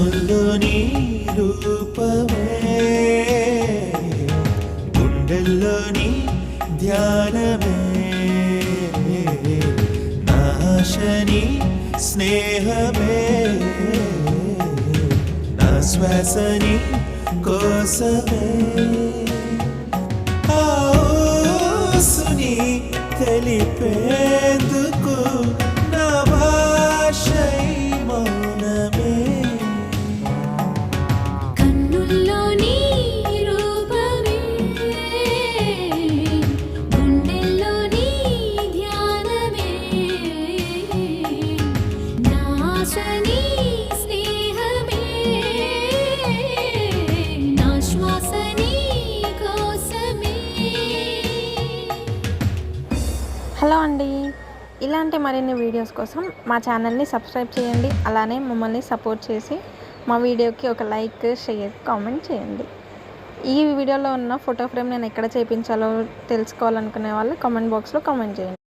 కన్నుల్లోని రూపమే గుండెల్లోని ధ్యానమే నాశని స్నేహమే నా శ్వాసని కోసమే ఆసుని తెలిపేందుకు నా భాషై మౌనమే కన్నుల్లోని రూపమే గుండెల్లోని ధ్యానమే నాశని స్నేహమే నా శ్వాసని కోసమే. హలో అండి, ఇలాంటి మరిన్ని వీడియోస్ కోసం మా ఛానల్ని సబ్స్క్రైబ్ చేయండి. అలానే మమ్మల్ని సపోర్ట్ చేసి మా వీడియోకి ఒక లైక్, షేర్, కామెంట్ చేయండి. ఈ వీడియోలో ఉన్న ఫోటో ఫ్రేమ్ నేను ఎక్కడ చేయించాలో తెలుసుకోవాలనుకునే వాళ్ళు కామెంట్ బాక్స్లో కామెంట్ చేయండి.